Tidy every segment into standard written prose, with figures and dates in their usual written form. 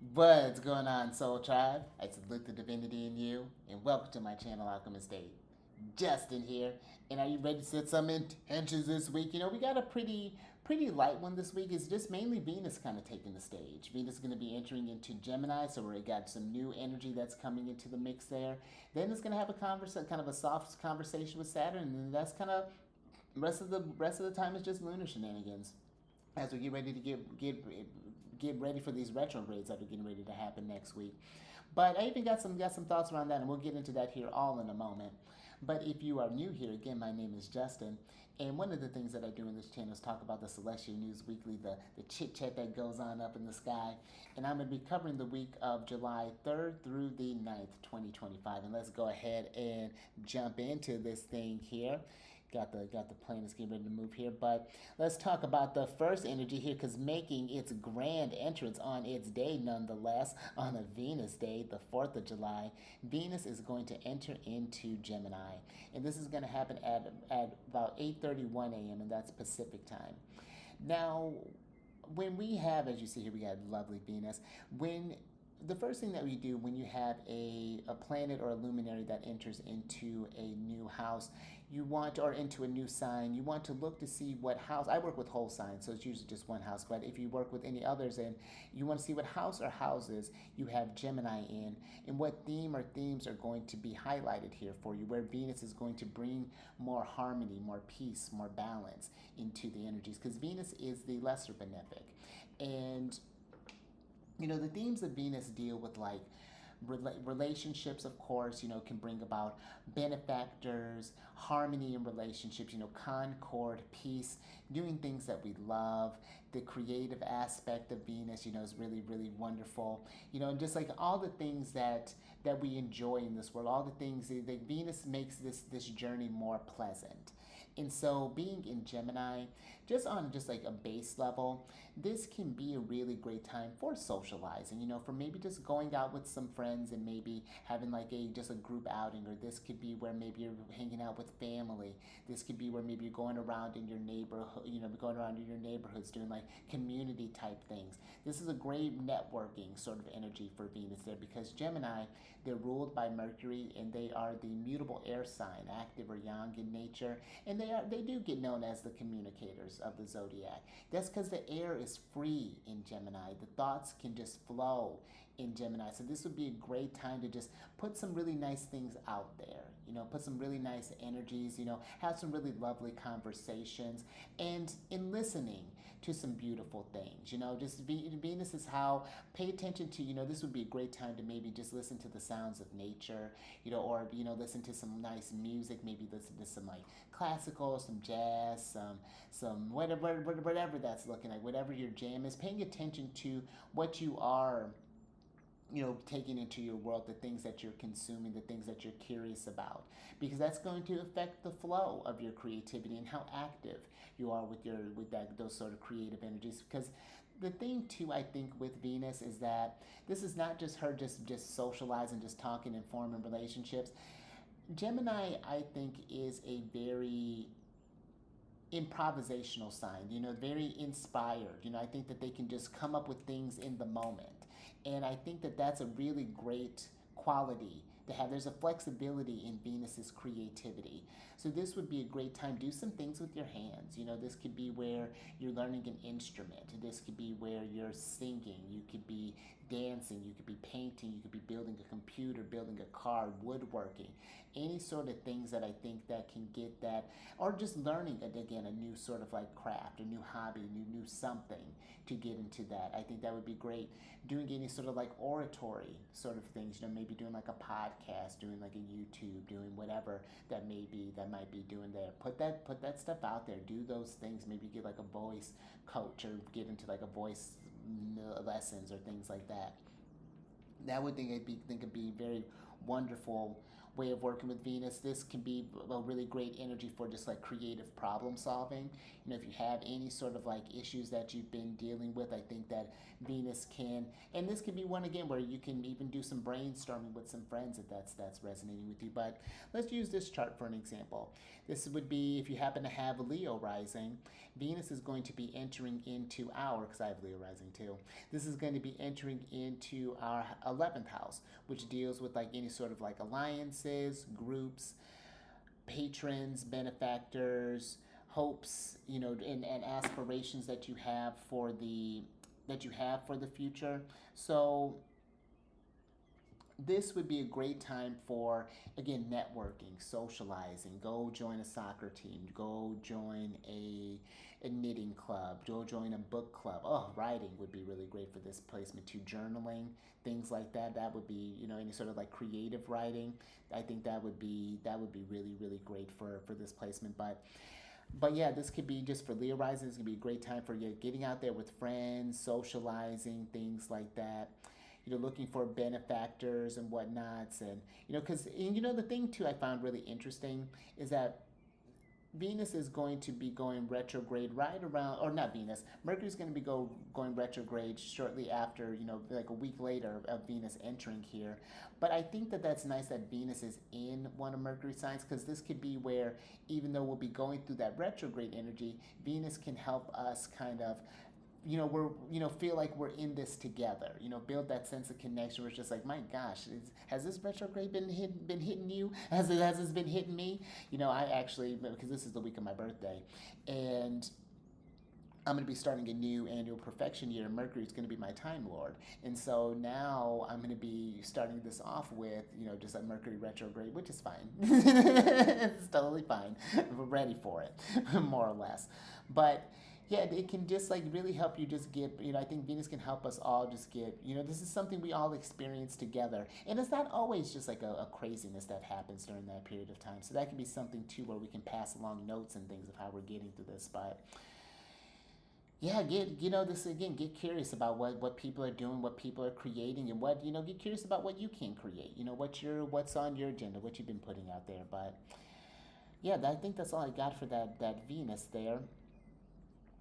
What's going on, Soul Tribe? I salute the divinity in you, and welcome to my channel, Alchemist. Justin here, and are you ready to set some intentions this week? We got a pretty light one this week. It's just mainly Venus kind of taking the stage. Venus is going to be entering into Gemini, so we got some new energy that's coming into the mix there. Then it's going to have a kind of a soft conversation with Saturn, and that's kind of rest of the time is just lunar shenanigans as we get ready to get ready for these retrogrades that are getting ready to happen next week. But I even got some thoughts around that, and we'll get into that here all in a moment. But if you are new here, again, my name is Justin, and one of the things that I do in this channel is talk about the Celestial News Weekly, the chit chat that goes on up in the sky. And I'm going to be covering the week of July 3rd through the 9th, 2025. And let's go ahead and jump into this thing here. Got the planets getting ready to move here, but let's talk about the first energy here, because making its grand entrance on its day, nonetheless, on a Venus day, the 4th of July, Venus is going to enter into Gemini, and this is going to happen at about 8:31 a.m., and that's Pacific time. Now, when we have, as you see here, we got lovely Venus. When the first thing that we do when you have a planet or a luminary that enters into a new house, you want, or into a new sign, you want to look to see what house. I work with whole signs, so it's usually just one house. But if you work with any others, and you want to see what house or houses you have Gemini in, and what theme or themes are going to be highlighted here for you, where Venus is going to bring more harmony, more peace, more balance into the energies, because Venus is the lesser benefic. And the themes of Venus deal with like relationships, of course, can bring about benefactors, harmony in relationships, concord, peace, doing things that we love. The creative aspect of Venus, is really, really wonderful. And just like all the things that we enjoy in this world, all the things that Venus makes this journey more pleasant. And so being in Gemini, just on just like a base level, this can be a really great time for socializing, for maybe just going out with some friends and maybe having like just a group outing, or this could be where maybe you're hanging out with family. This could be where maybe you're going around in your neighborhood, going around in your neighborhoods doing like community type things. This is a great networking sort of energy for Venus there, because Gemini, they're ruled by Mercury, and they are the mutable air sign, active or yang in nature, and they do get known as the communicators of the zodiac. That's because the air is free in Gemini. The thoughts can just flow in Gemini. So this would be a great time to just put some really nice things out there. Put some really nice energies. Have some really lovely conversations, and in listening to some beautiful things. Just Venus is how, pay attention to. This would be a great time to maybe just listen to the sounds of nature. Or listen to some nice music. Maybe listen to some like classical, some jazz, some whatever that's looking like, whatever your jam is. Paying attention to what you are taking into your world, the things that you're consuming, the things that you're curious about, because that's going to affect the flow of your creativity and how active you are with those sort of creative energies. Because the thing too, I think, with Venus is that this is not just her just socializing, just talking and forming relationships. Gemini, I think, is a very improvisational sign, very inspired. I think that they can just come up with things in the moment. And I think that that's a really great quality to have. There's a flexibility in Venus's creativity. So this would be a great time. Do some things with your hands. This could be where you're learning an instrument. This could be where you're singing. You could be dancing. You could be painting. You could be building a computer, building a car, woodworking. Any sort of things that I think that can get that, or just learning again a new sort of like craft, a new hobby, new something to get into that. I think that would be great. Doing any sort of like oratory sort of things, maybe doing like a podcast, doing like a YouTube, doing whatever that might be doing there. Put that stuff out there. Do those things. Maybe get like a voice coach, or get into like a voice lessons or things like that. That would think it'd be very wonderful way of working with Venus. This can be a really great energy for just like creative problem solving. If you have any sort of like issues that you've been dealing with, I think that Venus can, and this can be one again where you can even do some brainstorming with some friends if that's resonating with you. But let's use this chart for an example. This would be if you happen to have a Leo rising, Venus is going to be entering into our, because I have Leo rising too, this is going to be entering into our 11th house, which deals with like any sort of like alliances, groups, patrons, benefactors, hopes, and aspirations that you have for the future. So this would be a great time for, again, networking, socializing. Go join a soccer team. Go join a knitting club. Go join a book club. Oh, writing would be really great for this placement too. Journaling, things like that. That would be, any sort of like creative writing. I think that would be really, really great for this placement. But yeah, this could be just for Leo rising. This could be a great time for you getting out there with friends, socializing, things like that. Looking for benefactors and whatnots, and because the thing too I found really interesting is that Venus is going to be going retrograde right around, or not Venus, Mercury's going to be going retrograde shortly after, like a week later of Venus entering here. But I think that that's nice that Venus is in one of Mercury's signs, because this could be where, even though we'll be going through that retrograde energy, Venus can help us kind of we're feel like we're in this together, build that sense of connection where it's just like, my gosh, has this retrograde been hitting you, has this been hitting me? I actually, because this is the week of my birthday, and I'm going to be starting a new annual perfection year. Mercury is going to be my time lord. And so now I'm going to be starting this off with, just like Mercury retrograde, which is fine. It's totally fine. We're ready for it, more or less. But yeah, it can just like really help you just get, I think Venus can help us all just get, this is something we all experience together. And it's not always just like a craziness that happens during that period of time. So that can be something too where we can pass along notes and things of how we're getting through this. But yeah, this again, get curious about what people are doing, what people are creating, and what, get curious about what you can create, what's on your agenda, what you've been putting out there. But yeah, I think that's all I got for that Venus there.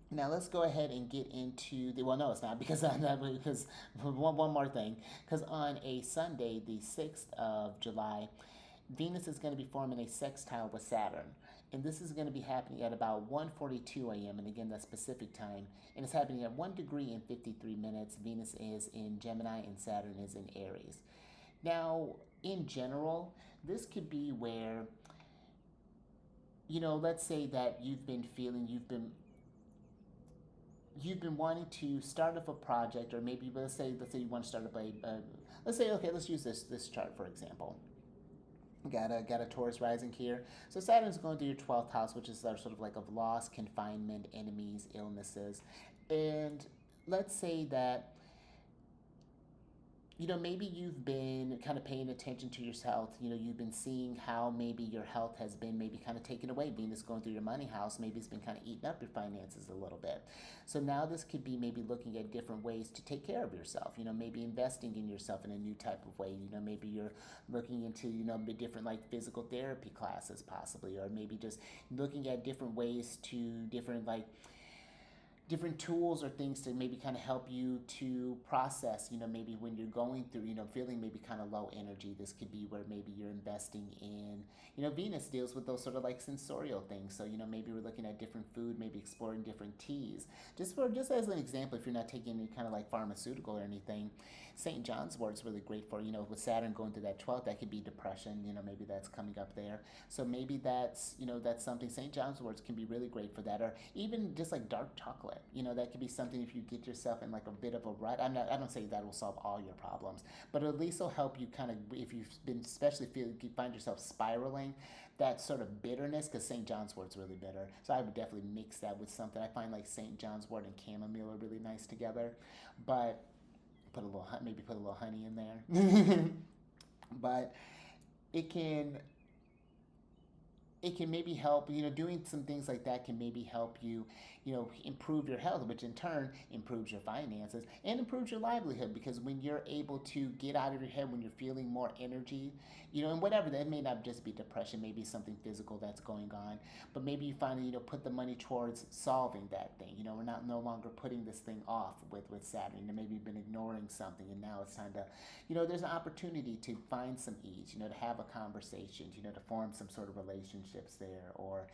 Now let's go ahead and get into the, well, no, it's not, because one more thing, because on a Sunday, the 6th of July, Venus is going to be forming a sextile with Saturn. And this is going to be happening at about 1:42 a.m. And again, that's Pacific time. And it's happening at 1 degree and 53 minutes. Venus is in Gemini and Saturn is in Aries. Now, in general, this could be where, let's say that you've been wanting to start up a project, or maybe let's say you want to start up let's say, okay, let's use this chart for example. Got a Taurus rising here. So Saturn's going through your 12th house, which is sort of like of loss, confinement, enemies, illnesses. And let's say that, maybe you've been kind of paying attention to your health. You've been seeing how maybe your health has been maybe kind of taken away. Venus going through your money house, maybe it's been kind of eating up your finances a little bit. So now this could be maybe looking at different ways to take care of yourself. Maybe investing in yourself in a new type of way. Maybe you're looking into, different like physical therapy classes possibly, or maybe just looking at different ways to different tools or things to maybe kind of help you to process, maybe when you're going through, feeling maybe kind of low energy. This could be where maybe you're investing in, Venus deals with those sort of like sensorial things. So, maybe we're looking at different food, maybe exploring different teas. Just as an example, if you're not taking any kind of like pharmaceutical or anything, St. John's wort is really great for, with Saturn going through that 12th, that could be depression, maybe that's coming up there. So maybe that's something. St. John's wort can be really great for that. Or even just like dark chocolate. That could be something if you get yourself in like a bit of a rut. I don't say that will solve all your problems, but at least it'll help you kind of, if you've been, especially if you find yourself spiraling, that sort of bitterness, because St. John's wort's really bitter. So I would definitely mix that with something. I find like St. John's wort and chamomile are really nice together, but put a little honey in there. But it can, it can maybe help, doing some things like that can maybe help you, improve your health, which in turn improves your finances and improves your livelihood. Because when you're able to get out of your head, when you're feeling more energy, and whatever, that may not just be depression, maybe something physical that's going on, but maybe you finally, put the money towards solving that thing. We're not no longer putting this thing off with Saturn. Maybe you've been ignoring something and now it's time to, there's an opportunity to find some ease, to have a conversation, to form some sort of relationships there. Or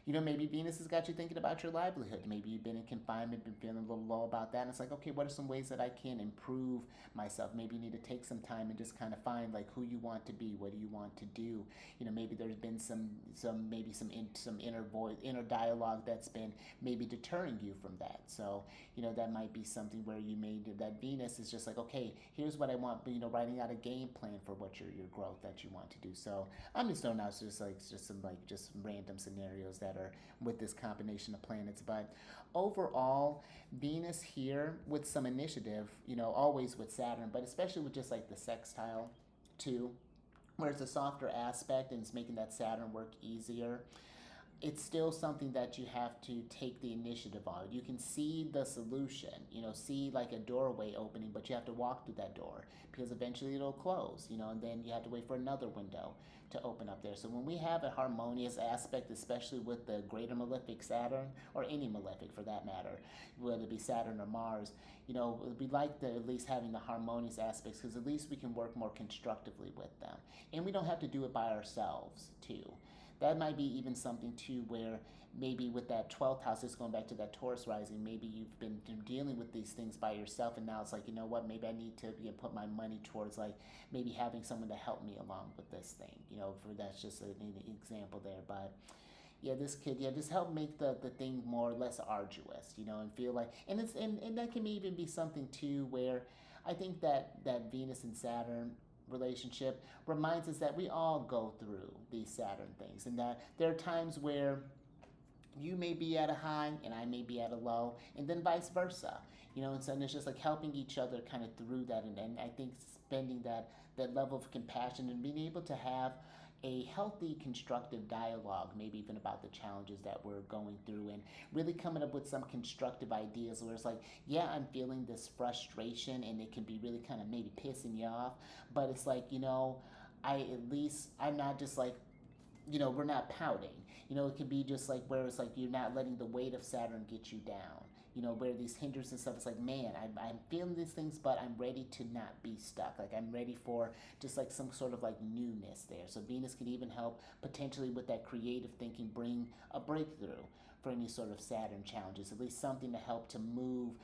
maybe Venus has got you thinking about your livelihood. Maybe you've been in confinement, been feeling a little low about that. And it's like, okay, what are some ways that I can improve myself? Maybe you need to take some time and just kind of find like who you want to be. What do you want to do? Maybe there's been some inner voice, inner dialogue that's been maybe deterring you from that. So, that might be something where you made that Venus is just like, okay, here's what I want, writing out a game plan for what your growth that you want to do. So I'm just throwing out just random scenarios that are with this combination of planets. But overall, Venus here with some initiative, always with Saturn, but especially with just like the sextile too, where it's a softer aspect and it's making that Saturn work easier. It's still something that you have to take the initiative on. You can see the solution, see like a doorway opening, but you have to walk through that door because eventually it'll close, and then you have to wait for another window to open up there. So when we have a harmonious aspect, especially with the greater malefic Saturn, or any malefic for that matter, whether it be Saturn or Mars, we like at least having the harmonious aspects because at least we can work more constructively with them. And we don't have to do it by ourselves too. That might be even something too where maybe with that 12th house, just going back to that Taurus rising, maybe you've been dealing with these things by yourself and now it's like, what, maybe I need to put my money towards like maybe having someone to help me along with this thing, for that's just an example there. But yeah, this kid, just help make the thing more or less arduous, and feel like, and that can even be something too where I think that Venus and Saturn relationship reminds us that we all go through these Saturn things and that there are times where you may be at a high and I may be at a low, and then vice versa. And so it's just like helping each other kind of through that, and I think spending that level of compassion and being able to have a healthy, constructive dialogue, maybe even about the challenges that we're going through, and really coming up with some constructive ideas where it's like, yeah, I'm feeling this frustration and it can be really kind of maybe pissing you off, but it's like, I'm not just like, we're not pouting. It could be just like where it's like you're not letting the weight of Saturn get you down. Where these hindrances and stuff, it's like, man, I'm feeling these things, but I'm ready to not be stuck. Like, I'm ready for just like some sort of like newness there. So Venus could even help potentially with that creative thinking, bring a breakthrough for any sort of Saturn challenges, at least something to help to move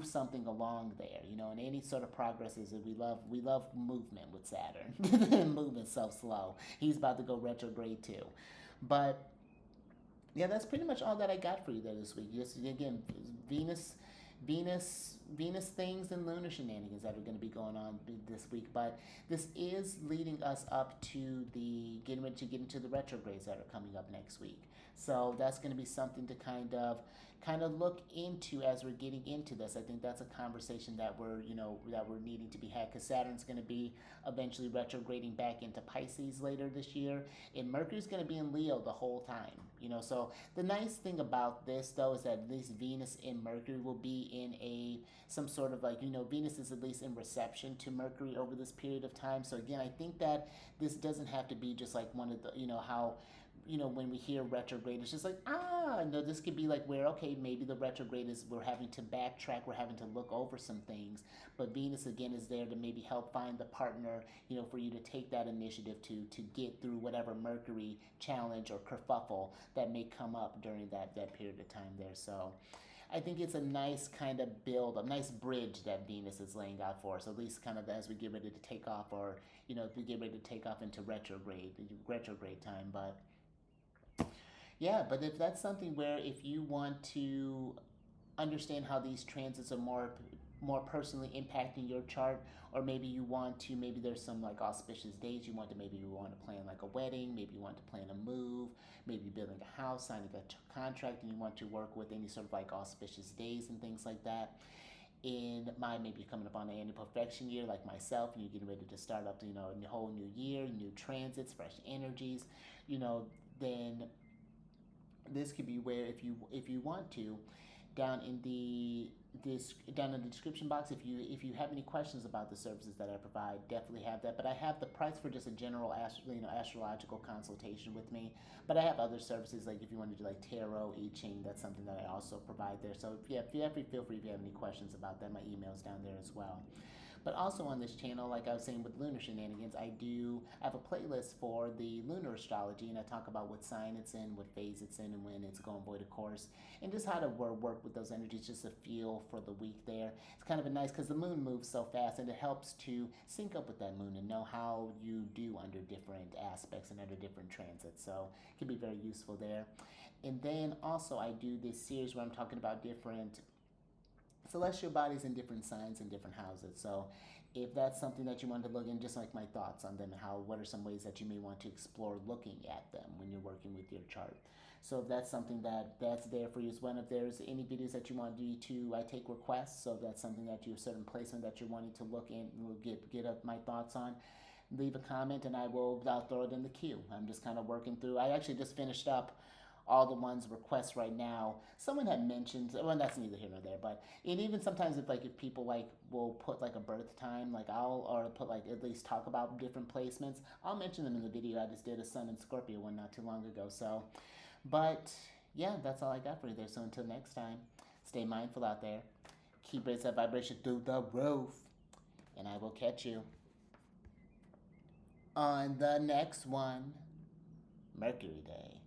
something along there, and any sort of progress is that we love movement with Saturn. Movement's so slow. He's about to go retrograde too. But yeah, that's pretty much all that I got for you there this week. Just again, Venus things and lunar shenanigans that are going to be going on this week. But this is leading us up to getting ready to get into the retrogrades that are coming up next week. So that's going to be something to kind of look into as we're getting into this. I think that's a conversation that we're needing to be had, because Saturn's going to be eventually retrograding back into Pisces later this year, and Mercury's going to be in Leo the whole time. So the nice thing about this though is that at least Venus and Mercury will be in some sort of like, Venus is at least in reception to Mercury over this period of time. So again, I think that this doesn't have to be just like one of the, how when we hear retrograde, it's just like, no, this could be like where, okay, maybe the retrograde is we're having to backtrack, we're having to look over some things. But Venus, again, is there to maybe help find the partner, for you to take that initiative to get through whatever Mercury challenge or kerfuffle that may come up during that period of time there. So I think it's a nice kind of build, a nice bridge that Venus is laying out for us, at least kind of as we get ready to take off, or, if we get ready to take off into retrograde time. But yeah, but if that's something where if you want to understand how these transits are more personally impacting your chart, or maybe you want to, maybe there's some like auspicious days you want to plan like a wedding, maybe you want to plan a move, maybe building a house, signing a contract, and you want to work with any sort of like auspicious days and things like that. In maybe coming up on the annual perfection year like myself, and you're getting ready to start up, a whole new year, new transits, fresh energies, then this could be where if you want to, down in the down in the description box, if you have any questions about the services that I provide, definitely have that. But I have the price for just a general astrological consultation with me. But I have other services, like if you want to do like tarot, I Ching, that's something that I also provide there. So yeah, feel free if you have any questions about that. My email's down there as well. But also on this channel, like I was saying with lunar shenanigans, I have a playlist for the lunar astrology, and I talk about what sign it's in, what phase it's in, and when it's going void of course, and just how to work with those energies, just a feel for the week there. It's kind of a nice, because the moon moves so fast, and it helps to sync up with that moon and know how you do under different aspects and under different transits. So it can be very useful there. And then also I do this series where I'm talking about different celestial bodies in different signs and different houses. So if that's something that you want to look in, just like my thoughts on them and what are some ways that you may want to explore looking at them when you're working with your chart. So if that's something that's there for you as well. If there's any videos that you want me to, I take requests. So if that's something that a certain placement that you're wanting to look in, get up my thoughts on, leave a comment and I'll throw it in the queue. I'm just kind of working through. I actually just finished up all the ones requests right now. Someone had mentioned, well, that's neither here nor there, but and even sometimes if people will put like a birth time, or put at least talk about different placements, I'll mention them in the video. I just did a Sun and Scorpio one not too long ago. So, but yeah, that's all I got for you there. So until next time, stay mindful out there. Keep raising that vibration through the roof, and I will catch you on the next one, Mercury Day.